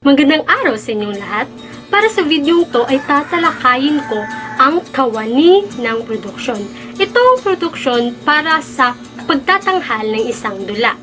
Magandang araw sa inyong lahat. Para sa videong to ay tatalakayin ko ang Kawani ng Produksyon. Ito ang produksyon para sa pagtatanghal ng isang dula.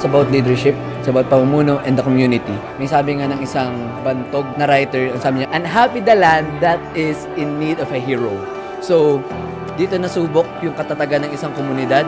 It's about leadership, it's about pamumuno and the community. May sabi nga ng isang bantog na writer, sabi niya, "Unhappy the land that is in need of a hero." So, dito nasubok yung katatagan ng isang komunidad.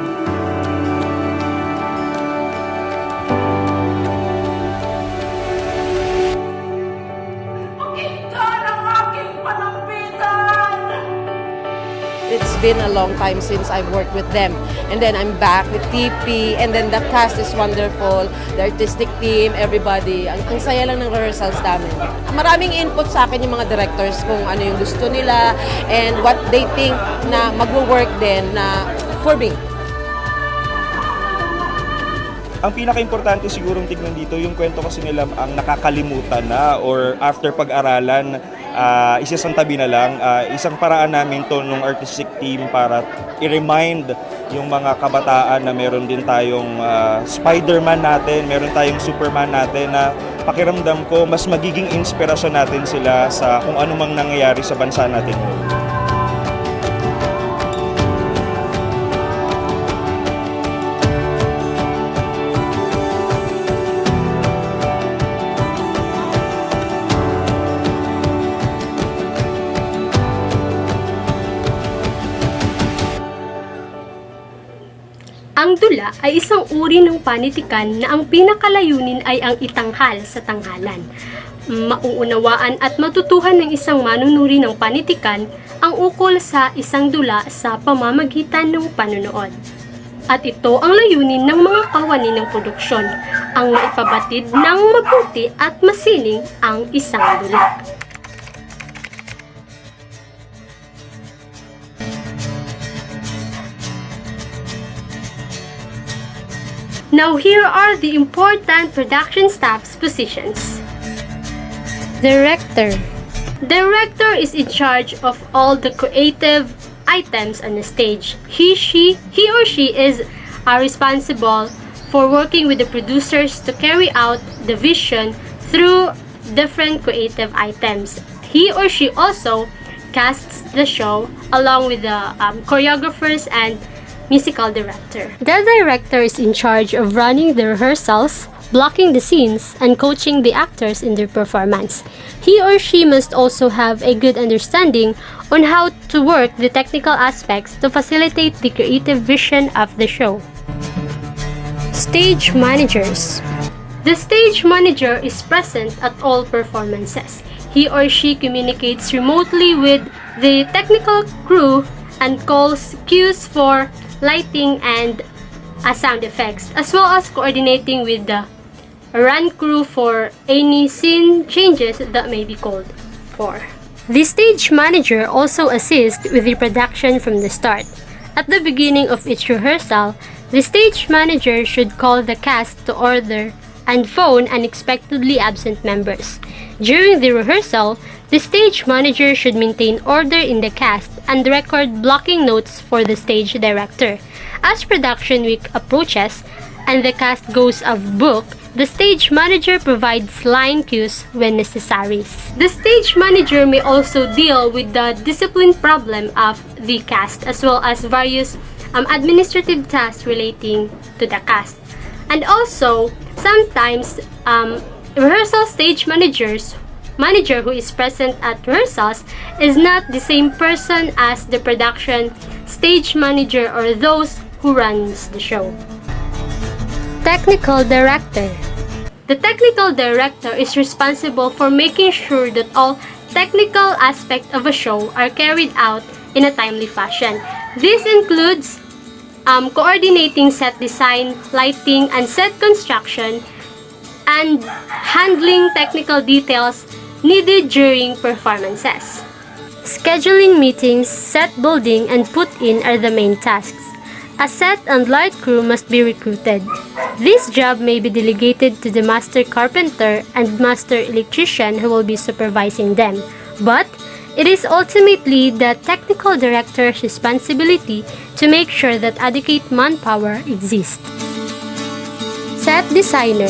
It's been a long time since I've worked with them. And then I'm back with TP, and then the cast is wonderful, the artistic team, everybody. Ang saya lang ng rehearsals namin. Maraming input sa akin yung mga directors kung ano yung gusto nila and what they think na mag-work din na for me. Ang pinaka-importante sigurong tignan dito, yung kwento kasi nila ang nakakalimutan na or after pag-aralan, isasantabi na lang. Isang paraan namin to nung artistic team para i-remind yung mga kabataan na meron din tayong Spider-Man natin, meron tayong Superman natin na pakiramdam ko mas magiging inspirasyon natin sila sa kung ano mang nangyayari sa bansa natin. Ang dula ay isang uri ng panitikan na ang pinakalayunin ay ang itanghal sa tanghalan. Mauunawaan at matutuhan ng isang manunuri ng panitikan ang ukol sa isang dula sa pamamagitan ng panunood. At ito ang layunin ng mga kawani ng produksyon, ang maipabatid ng mabuti at masining ang isang dula. Now here are the important production staff's positions. Director. Director is in charge of all the creative items on the stage. He or she is responsible for working with the producers to carry out the vision through different creative items. He or she also casts the show along with the choreographers and musical director. The director is in charge of running the rehearsals, blocking the scenes, and coaching the actors in their performance. He or she must also have a good understanding on how to work the technical aspects to facilitate the creative vision of the show. Stage managers. The stage manager is present at all performances. He or she communicates remotely with the technical crew and calls cues for lighting and sound effects, as well as coordinating with the run crew for any scene changes that may be called for. The stage manager also assists with the production from the start. At the beginning of each rehearsal, the stage manager should call the cast to order and phone unexpectedly absent members. During the rehearsal, the stage manager should maintain order in the cast and record blocking notes for the stage director. As production week approaches and the cast goes off book, the stage manager provides line cues when necessary. The stage manager may also deal with the discipline problem of the cast as well as various administrative tasks relating to the cast. And also, sometimes rehearsal stage manager who is present at rehearsals is not the same person as the production stage manager or those who runs the show. Technical director. The technical director is responsible for making sure that all technical aspect of a show are carried out in a timely fashion. This includes coordinating set design, lighting, and set construction, and handling technical details needed during performances. Scheduling meetings, set building, and put-in are the main tasks. A set and light crew must be recruited. This job may be delegated to the master carpenter and master electrician who will be supervising them, but it is ultimately the technical director's responsibility to make sure that adequate manpower exists. Set designer.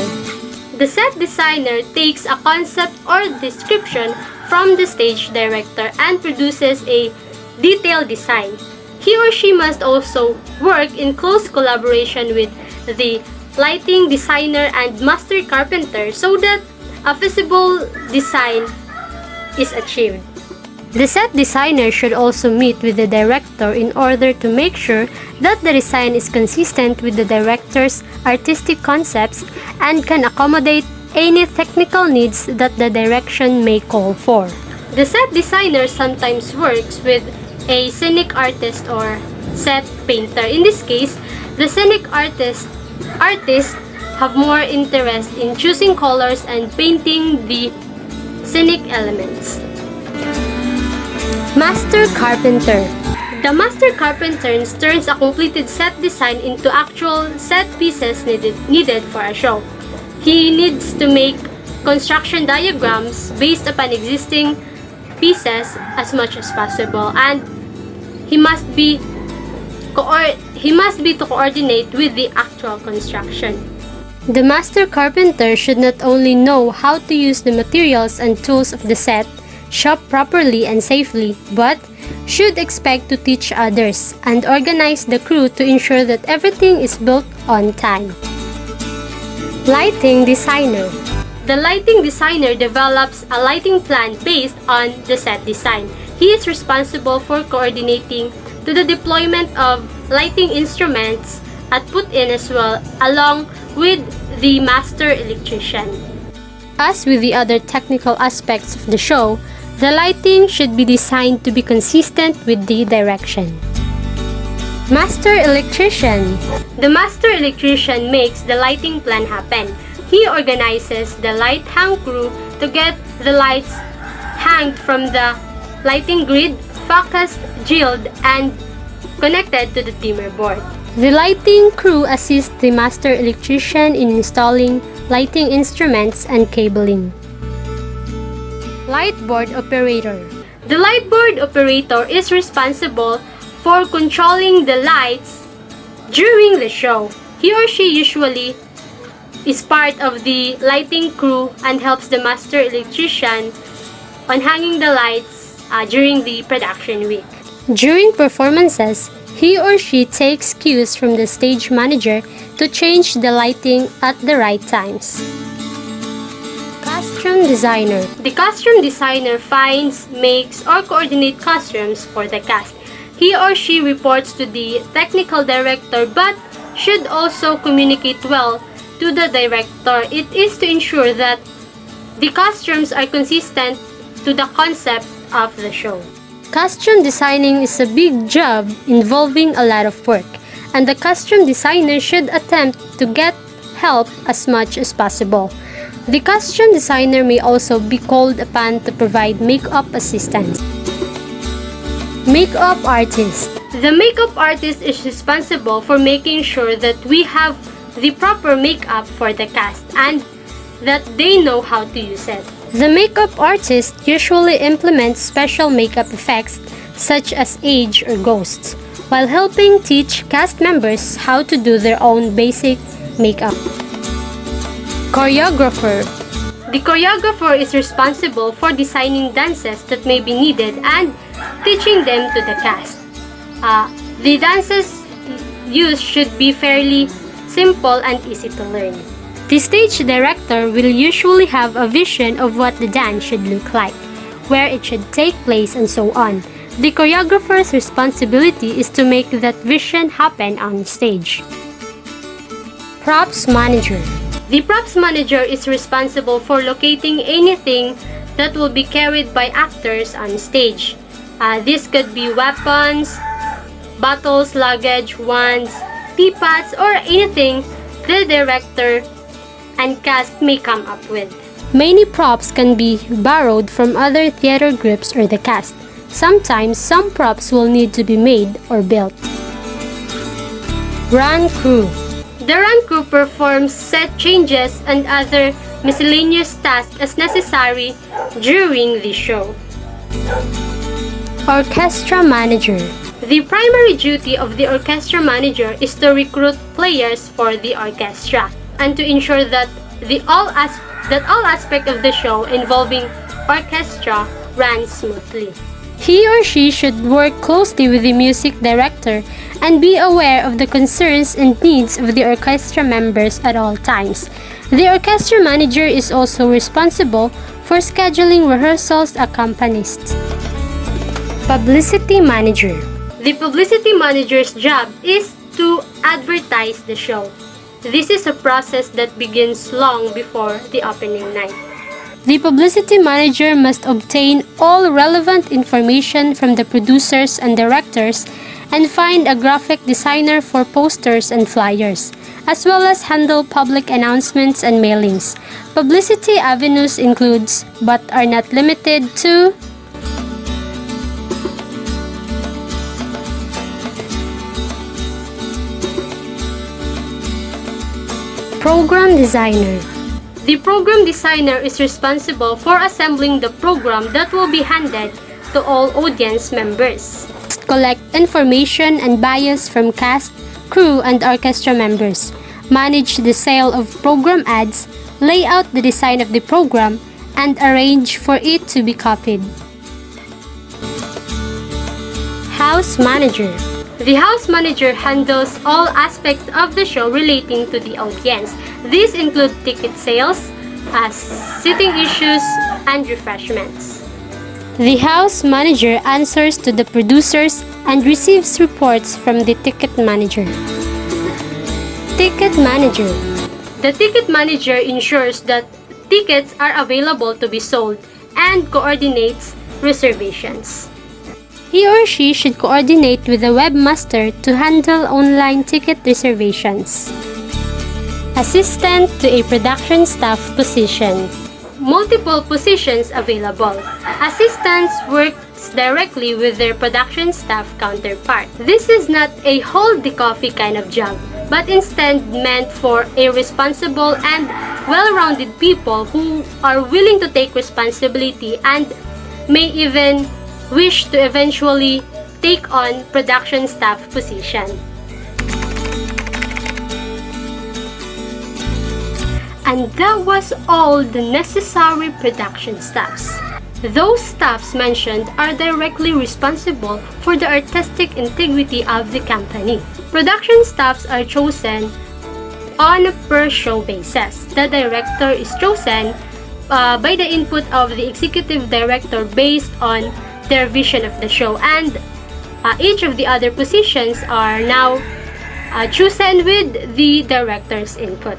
The set designer takes a concept or description from the stage director and produces a detailed design. He or she must also work in close collaboration with the lighting designer and master carpenter so that a feasible design is achieved. The set designer should also meet with the director in order to make sure that the design is consistent with the director's artistic concepts and can accommodate any technical needs that the direction may call for. The set designer sometimes works with a scenic artist or set painter. In this case, the scenic artists have more interest in choosing colors and painting the scenic elements. Master carpenter. The master carpenter turns a completed set design into actual set pieces needed for a show. He needs to make construction diagrams based upon existing pieces as much as possible, and he must be to coordinate with the actual construction. The master carpenter should not only know how to use the materials and tools of the set, shop properly and safely, but should expect to teach others and organize the crew to ensure that everything is built on time. Lighting designer. The lighting designer develops a lighting plan based on the set design. He is responsible for coordinating to the deployment of lighting instruments at put-in as well, along with the master electrician. As with the other technical aspects of the show, the lighting should be designed to be consistent with the direction. Master electrician. The master electrician makes the lighting plan happen. He organizes the light hang crew to get the lights hanged from the lighting grid, focused, drilled, and connected to the dimmer board. The lighting crew assists the master electrician in installing lighting instruments and cabling. Lightboard operator. The lightboard operator is responsible for controlling the lights during the show. He or she usually is part of the lighting crew and helps the master electrician on hanging the lights during the production week. During performances, he or she takes cues from the stage manager to change the lighting at the right times. Costume designer. The costume designer finds, makes, or coordinates costumes for the cast. He or she reports to the technical director but should also communicate well to the director. It is to ensure that the costumes are consistent to the concept of the show. Costume designing is a big job involving a lot of work, and the costume designer should attempt to get help as much as possible. The costume designer may also be called upon to provide makeup assistance. Makeup artist. The makeup artist is responsible for making sure that we have the proper makeup for the cast and that they know how to use it. The makeup artist usually implements special makeup effects such as age or ghosts, while helping teach cast members how to do their own basic makeup. Choreographer. The choreographer is responsible for designing dances that may be needed and teaching them to the cast. The dances used should be fairly simple and easy to learn. The stage director will usually have a vision of what the dance should look like, where it should take place, and so on. The choreographer's responsibility is to make that vision happen on stage. Props manager. The props manager is responsible for locating anything that will be carried by actors on stage. This could be weapons, bottles, luggage, wands, teapots, or anything the director and cast may come up with. Many props can be borrowed from other theater groups or the cast. Sometimes, some props will need to be made or built. Run crew. The run crew performs set changes and other miscellaneous tasks as necessary during the show. Orchestra manager. The primary duty of the orchestra manager is to recruit players for the orchestra and to ensure that all aspects of the show involving orchestra run smoothly. He or she should work closely with the music director and be aware of the concerns and needs of the orchestra members at all times. The orchestra manager is also responsible for scheduling rehearsals accompanist. Publicity manager. The publicity manager's job is to advertise the show. This is a process that begins long before the opening night. The publicity manager must obtain all relevant information from the producers and directors and find a graphic designer for posters and flyers, as well as handle public announcements and mailings. Publicity avenues includes, but are not limited to, program designer. The program designer is responsible for assembling the program that will be handed to all audience members. Collect information and bias from cast, crew, and orchestra members. Manage the sale of program ads, lay out the design of the program, and arrange for it to be copied. House manager. The house manager handles all aspects of the show relating to the audience. These include ticket sales, seating issues, and refreshments. The house manager answers to the producers and receives reports from the ticket manager. Ticket manager. The ticket manager ensures that tickets are available to be sold and coordinates reservations. He or she should coordinate with the webmaster to handle online ticket reservations. Assistant to a production staff position. Multiple positions available. Assistants works directly with their production staff counterpart. This is not a hold the coffee kind of job, but instead meant for a responsible and well-rounded people who are willing to take responsibility and may even wish to eventually take on production staff position. And that was all the necessary production staffs. Those staffs mentioned are directly responsible for the artistic integrity of the company. Production staffs are chosen on a per-show basis. The director is chosen by the input of the executive director based on their vision of the show, and each of the other positions are now chosen with the director's input.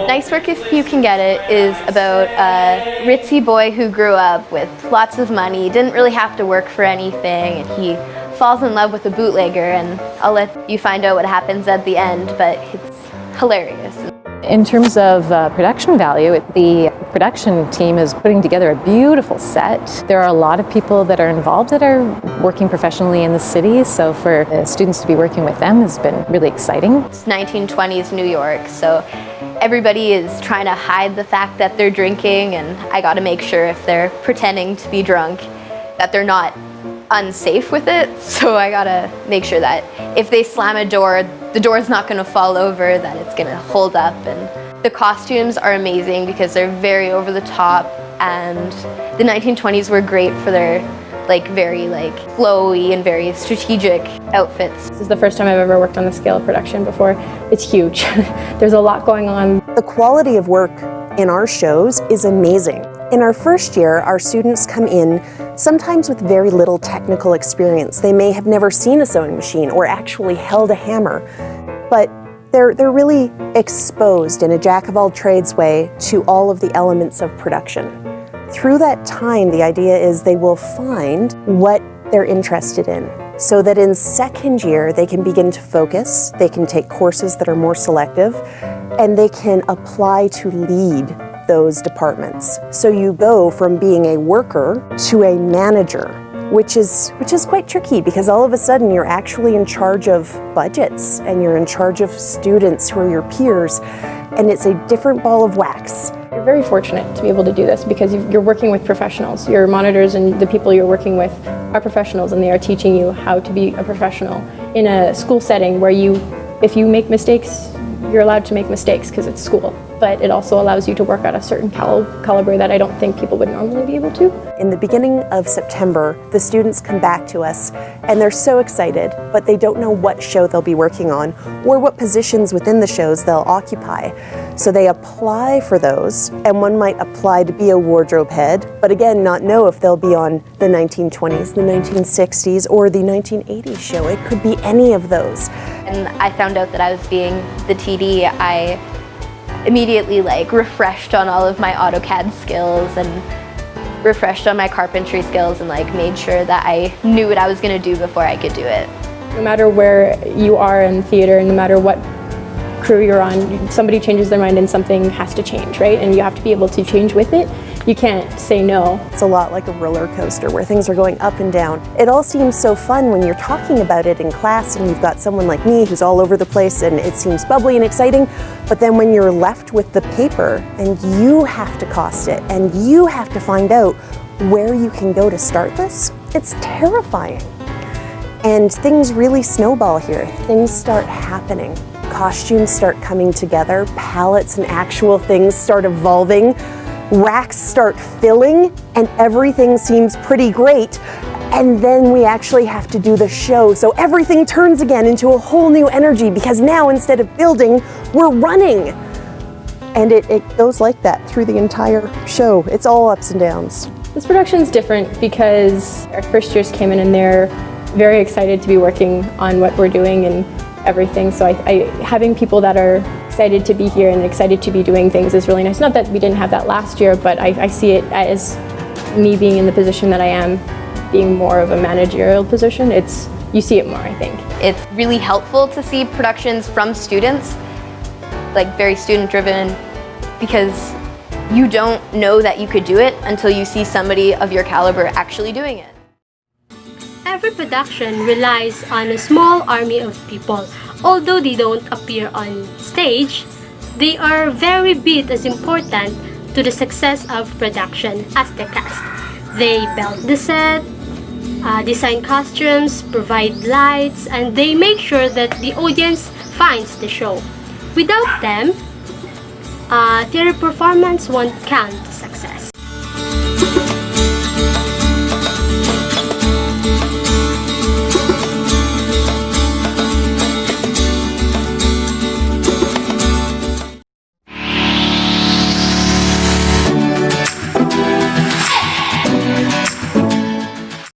Nice Work If You Can Get It is about a ritzy boy who grew up with lots of money, didn't really have to work for anything, and he falls in love with a bootlegger, and I'll let you find out what happens at the end, but it's hilarious. In terms of production value, the production team is putting together a beautiful set. There are a lot of people that are involved that are working professionally in the city, so for students to be working with them has been really exciting. It's 1920s New York, so everybody is trying to hide the fact that they're drinking, and I gotta make sure if they're pretending to be drunk that they're not unsafe with it, so I gotta make sure that if they slam a door, the door's not gonna fall over, that it's gonna hold up. And The costumes are amazing because they're very over the top, and the 1920s were great for their very flowy and very strategic outfits. This is the first time I've ever worked on the scale of production before. It's huge. There's a lot going on. The quality of work in our shows is amazing. In our first year, our students come in sometimes with very little technical experience. They may have never seen a sewing machine or actually held a hammer, but they're really exposed in a jack-of-all-trades way to all of the elements of production. Through that time, the idea is they will find what they're interested in, so that in second year they can begin to focus, they can take courses that are more selective, and they can apply to lead those departments. So you go from being a worker to a manager, which is quite tricky, because all of a sudden you're actually in charge of budgets and you're in charge of students who are your peers, and it's a different ball of wax. You're very fortunate to be able to do this because you're working with professionals. Your monitors and the people you're working with are professionals, and they are teaching you how to be a professional in a school setting where if you make mistakes, you're allowed to make mistakes because it's school. But it also allows you to work at a certain caliber that I don't think people would normally be able to. In the beginning of September, the students come back to us and they're so excited, but they don't know what show they'll be working on or what positions within the shows they'll occupy. So they apply for those, and one might apply to be a wardrobe head, but again, not know if they'll be on the 1920s, the 1960s, or the 1980s show. It could be any of those. And I found out that I was being the TD. I immediately refreshed on all of my AutoCAD skills and refreshed on my carpentry skills and made sure that I knew what I was going to do before I could do it. No matter where you are in theater, and no matter what crew you're on, somebody changes their mind and something has to change, right? And you have to be able to change with it. You can't say no. It's a lot like a roller coaster where things are going up and down. It all seems so fun when you're talking about it in class and you've got someone like me who's all over the place and it seems bubbly and exciting, but then when you're left with the paper and you have to cost it and you have to find out where you can go to start this, it's terrifying. And things really snowball here. Things start happening. Costumes start coming together, palettes and actual things start evolving, racks start filling, and everything seems pretty great. And then we actually have to do the show, so everything turns again into a whole new energy, because now instead of building, we're running. And it goes like that through the entire show. It's all ups and downs. This production's different because our first years came in and they're very excited to be working on what we're doing and everything. So having people that are excited to be here and excited to be doing things is really nice. Not that we didn't have that last year, but I see it as me being in the position that I am, being more of a managerial position. You see it more, I think. It's really helpful to see productions from students, very student driven, because you don't know that you could do it until you see somebody of your caliber actually doing it. Every production relies on a small army of people. Although they don't appear on stage, they are very bit as important to the success of production as the cast. They build the set, design costumes, provide lights, and they make sure that the audience finds the show. Without them, theater performance won't count as success.